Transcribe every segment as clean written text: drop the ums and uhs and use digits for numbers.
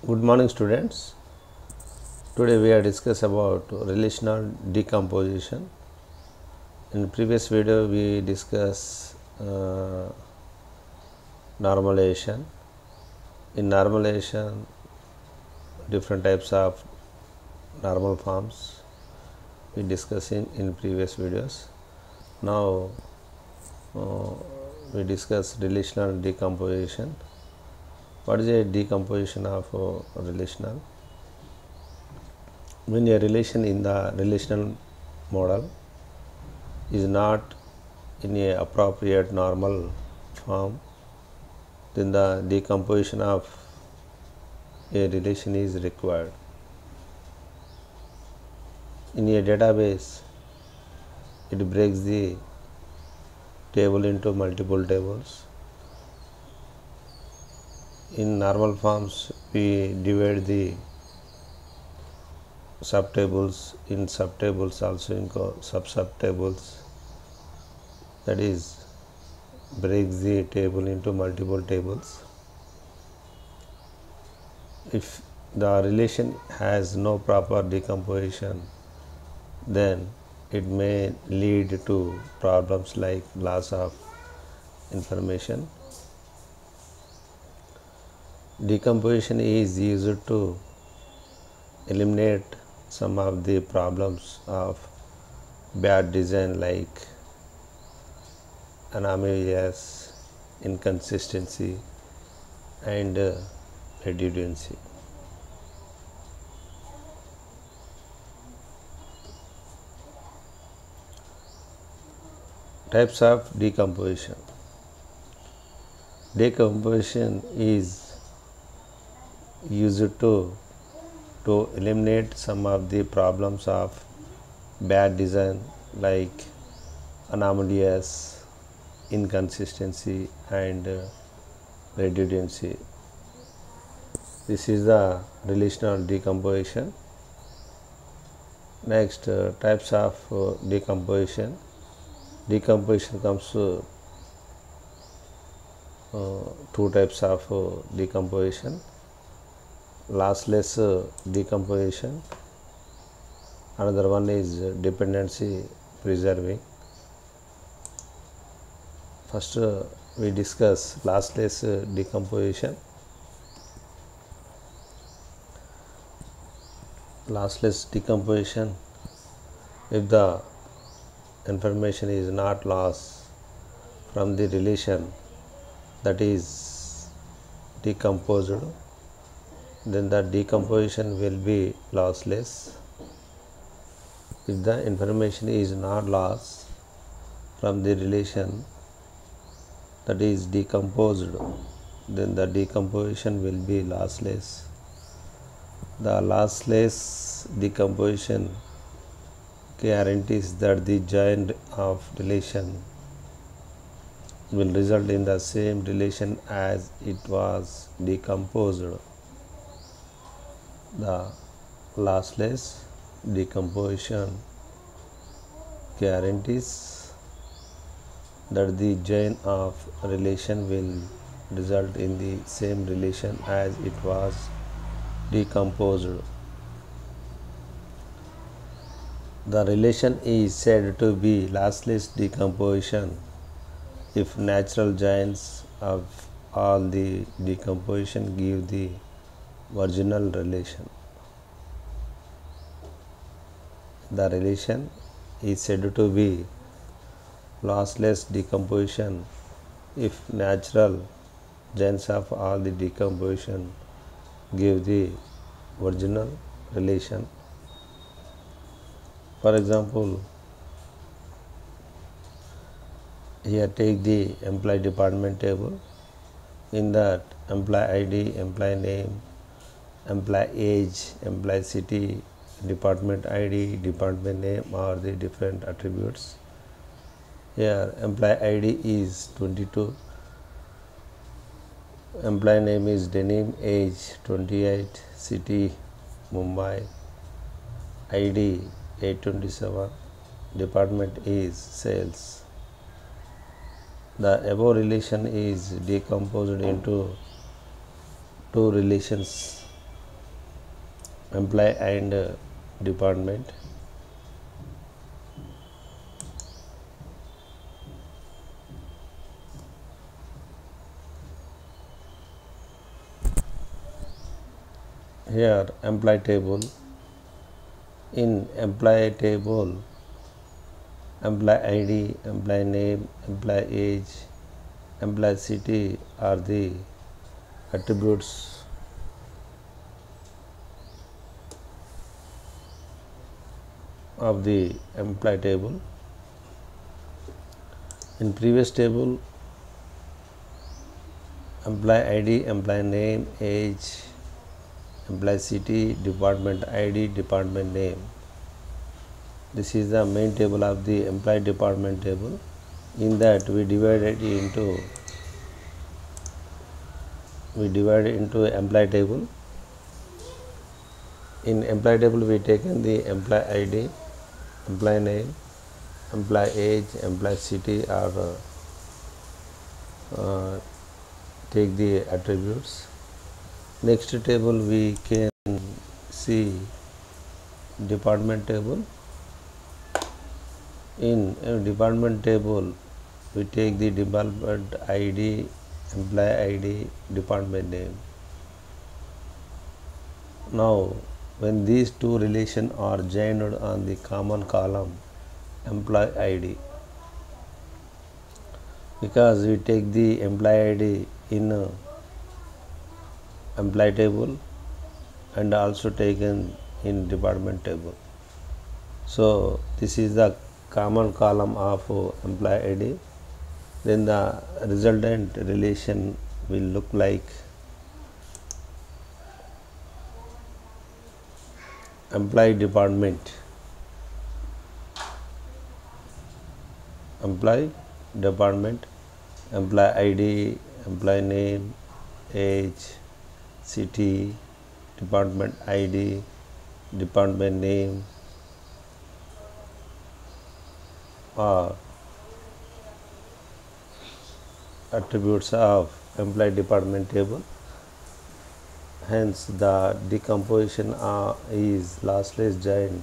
Good morning, students. Today we are discuss about relational decomposition. In the previous video we discuss normalization. In normalization, different types of normal forms we discussing in previous videos. Now we discuss relational decomposition. What is a decomposition of relational? When a relation in the relational model is not in a appropriate normal form, then the decomposition of a relation is required. In a database, it breaks the table into multiple tables. In normal forms, we divide the subtables in subtables, also in sub-subtables. That is, breaks the table into multiple tables. If the relation has no proper decomposition, then it may lead to problems like loss of information. Decomposition is used to eliminate some of the problems of bad design like anomalies, inconsistency, and redundancy. Types of decomposition. Decomposition is used to eliminate some of the problems of bad design like anomalies, inconsistency, and redundancy. This is the relational decomposition. Next, types of decomposition. Decomposition comes to two types of decomposition. Lossless decomposition. Another one is dependency preserving. First, we discuss lossless decomposition. Lossless decomposition, if the information is not lost from the relation that is decomposed, then the decomposition will be lossless. If the information is not lost from the relation that is decomposed, then the decomposition will be lossless. The lossless decomposition guarantees that the joint of relation will result in the same relation as it was decomposed. The lossless decomposition guarantees that the joint of relation will result in the same relation as it was decomposed. The relation is said to be lossless decomposition if natural joints of all the decomposition give the original relation. The relation is said to be lossless decomposition if natural joints of all the decomposition give the original relation. For example, here take the employee department table. In that, employee ID, employee name, employee age, employee city, department ID, department name are the different attributes. Here employee ID is 22, employee name is Denim, age 28, city Mumbai, ID 827, department is sales. The above relation is decomposed into two relations employee and department. Here employee table. In employee table, employee ID, employee name, employee age, employee city are the attributes of the employee table. In previous table, employee ID, employee name, age, employee city, department ID, department name. This is the main table of the employee department table. In that we divide it into employee table. In employee table we taken the employee ID, employee name, employee age, employee city or take the attributes. Next table we can see department table. In department table we take the department ID, employee ID, department name. Now when these two relations are joined on the common column employee ID, because we take the employee ID in employee table and also taken in department table. So this is the common column of employee ID. Then the resultant relation will look like employee department, employee ID, employee name, age, city, department ID, department name are attributes of employee department table. Hence the decomposition is lossless join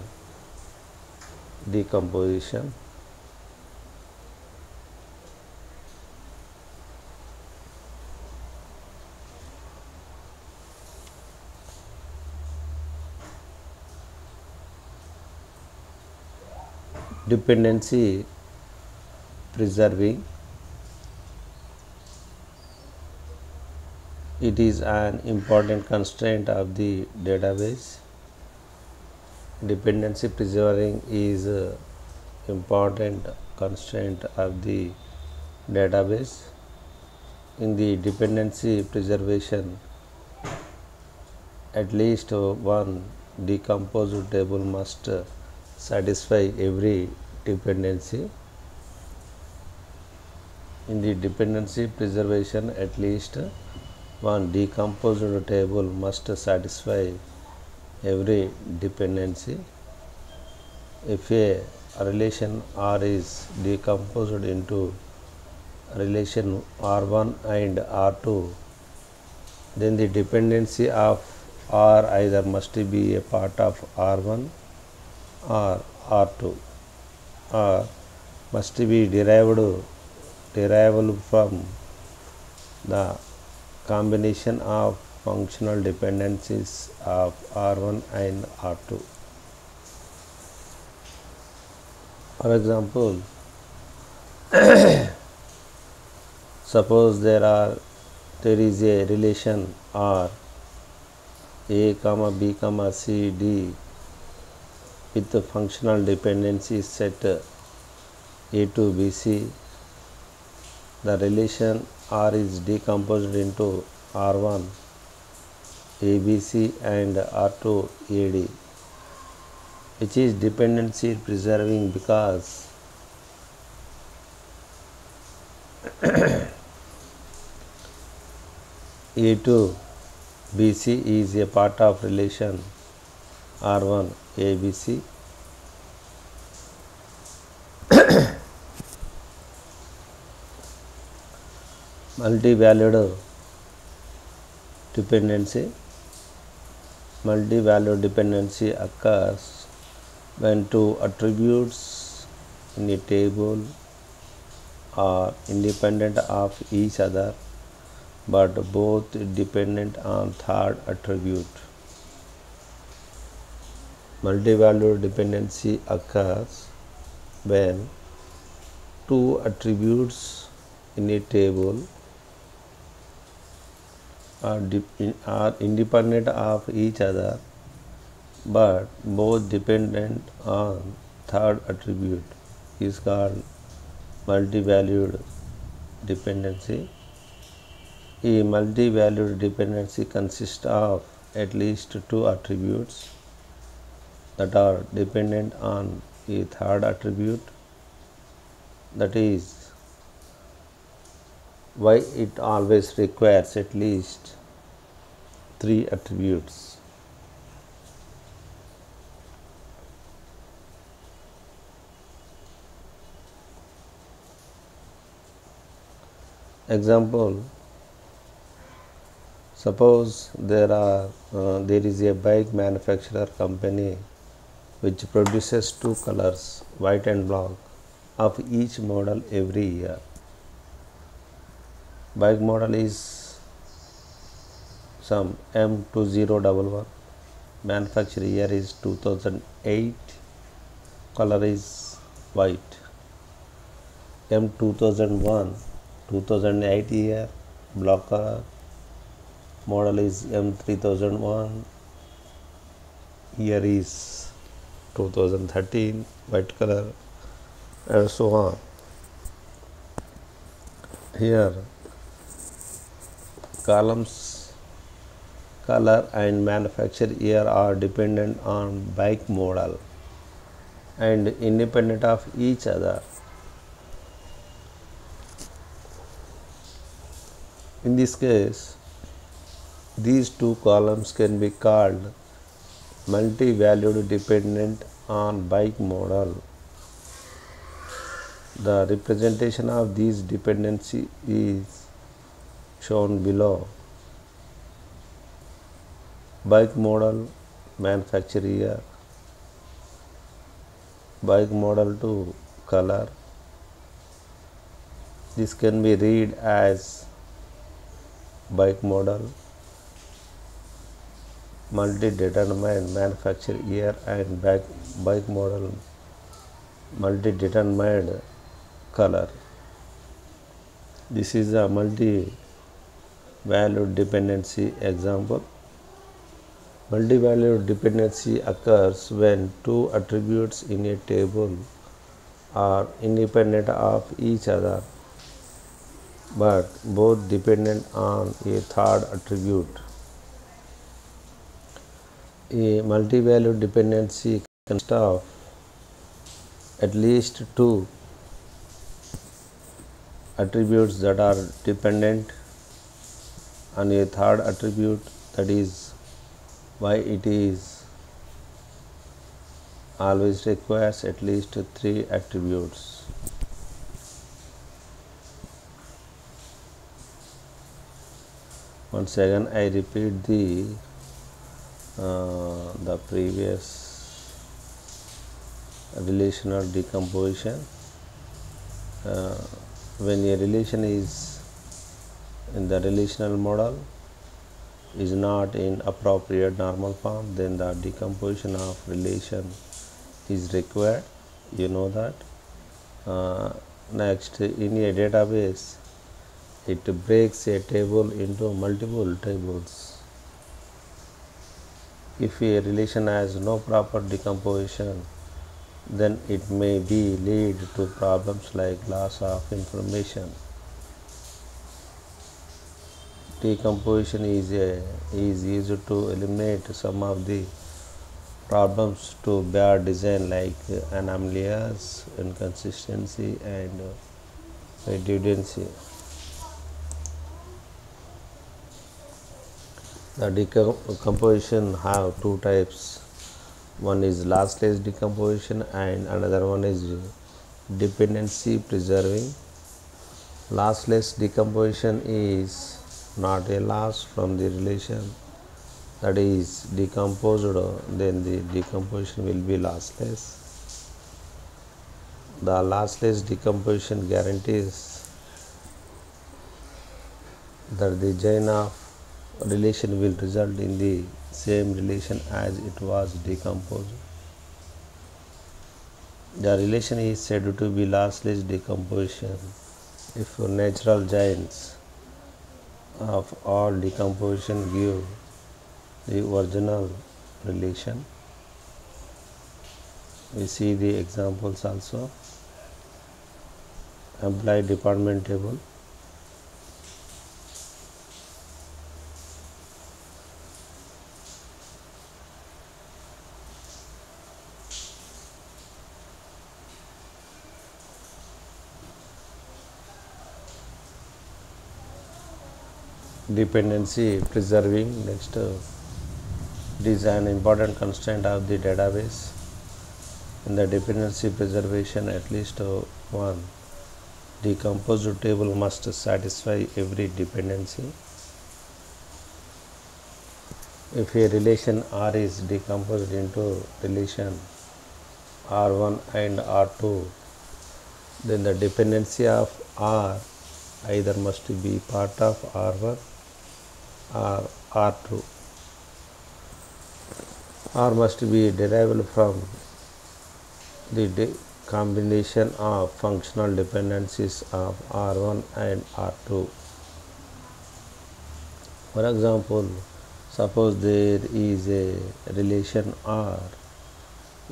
decomposition. Dependency preserving. It is an important constraint of the database. Dependency preserving is an important constraint of the database. In the dependency preservation, at least one decomposed table must satisfy every dependency. In the dependency preservation, at least one decomposed table must satisfy every dependency. If a relation R is decomposed into relation R1 and R2, then the dependency of R either must be a part of R1 or R2, or must be derivable from the combination of functional dependencies of R1 and R2. For example, suppose there is a relation R A, B, C, D with the functional dependencies set A to B, C. The relation R is decomposed into R1 ABC and R2 AD, which is dependency preserving because A2 BC is a part of relation R1 ABC. Multi-valued dependency. Multi-value dependency occurs when two attributes in a table are independent of each other but both dependent on third attribute. Multi-value dependency occurs when two attributes in a table are independent of each other but both dependent on third attribute is called multi-valued dependency. A multi-valued dependency consists of at least two attributes that are dependent on a third attribute. That is why it always requires at least three attributes. Example: suppose there is a bike manufacturer company which produces two colors, white and black, of each model every year. Bike model is some M2011, manufacture year is 2008, color is white. M2001, 2008 year, black color, model is M3001, year is 2013, white color, and so on. Here columns color and manufacture year are dependent on bike model and independent of each other. In this case, these two columns can be called multi-valued dependent on bike model. The representation of these dependency is shown below. Bike model, manufacture year, bike model to color. This can be read as bike model, multi-determined manufacture year, and bike model multi-determined color. This is a multi-valued dependency example. Multi-valued dependency occurs when two attributes in a table are independent of each other but both dependent on a third attribute. A multi-valued dependency consists of at least two attributes that are dependent on a third attribute. That is why it is always requires at least three attributes. Once again I repeat the previous relational decomposition. When a relation is in the relational model is not in appropriate normal form, then the decomposition of relation is required. You know that. Next, in a database, it breaks a table into multiple tables. If a relation has no proper decomposition, then it may be lead to problems like loss of information. Decomposition is used to eliminate some of the problems to bad design like anomalies, inconsistency, and redundancy. The decomposition have two types. One is lossless decomposition and another one is dependency preserving. Lossless decomposition is not a loss from the relation that is decomposed, then the decomposition will be lossless. The lossless decomposition guarantees that the chain of relation will result in the same relation as it was decomposed. The relation is said to be lossless decomposition if natural chains of all decomposition give the original relation. We see the examples also. Employee department table. Dependency preserving. Next, it is an important constraint of the database. In the dependency preservation, at least one decomposed table must satisfy every dependency. If a relation R is decomposed into relation R1 and R2, then the dependency of R either must be part of R1 or R2, or must be derived from the combination of functional dependencies of R1 and R2. For example, suppose there is a relation R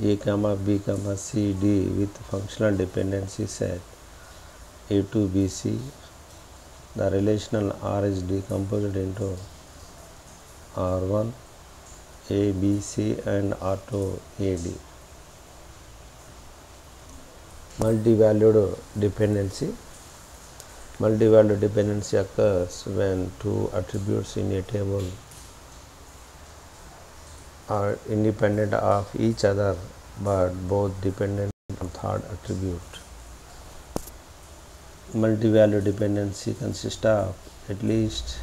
A, B, C, D with functional dependency set A to B, C. The relational R is decomposed into R1, A, B, C and R2, A, D. Multi-valued dependency. Multi-valued dependency occurs when two attributes in a table are independent of each other but both dependent on third attribute. Multi-value dependency consists of at least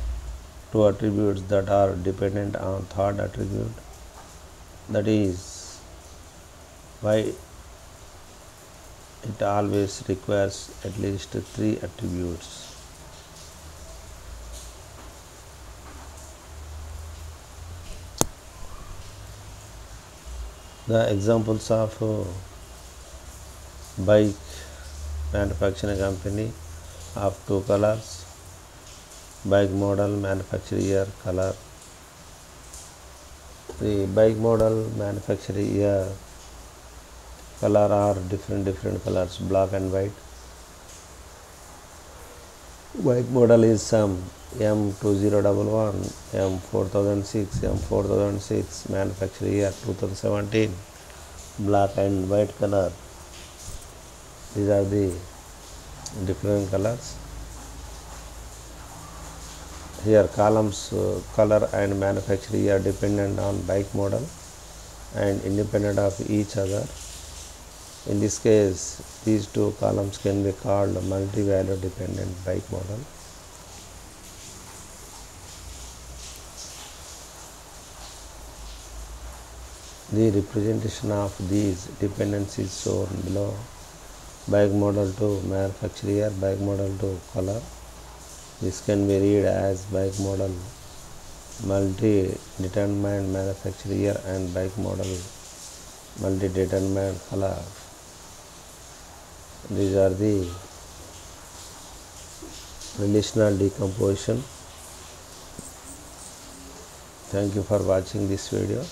two attributes that are dependent on third attribute. That is why it always requires at least three attributes. The examples of bike manufacturing company of two colors, bike model, manufacture year, color. The bike model, manufacture year, color are different colors, black and white. Bike model is some M2011, M4006, M4006, manufacture year 2017, black and white color. These are the different colors. Here columns color and manufacture year dependent on bike model and independent of each other. In this case, these two columns can be called multi-value dependent bike model. The representation of these dependencies shown below. Bike model to manufacture year, bike model to color. This can be read as bike model multi-determined manufacture year and bike model multi-determined color. These are the relational decomposition. Thank you for watching this video.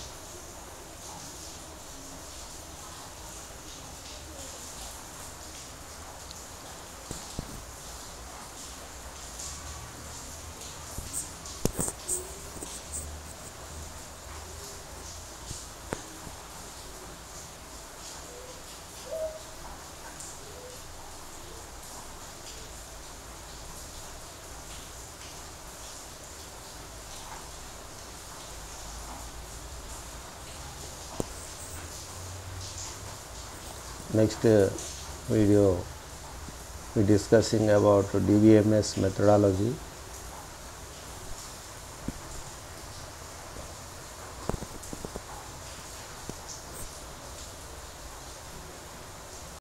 Next video we discussing about DBMS methodology.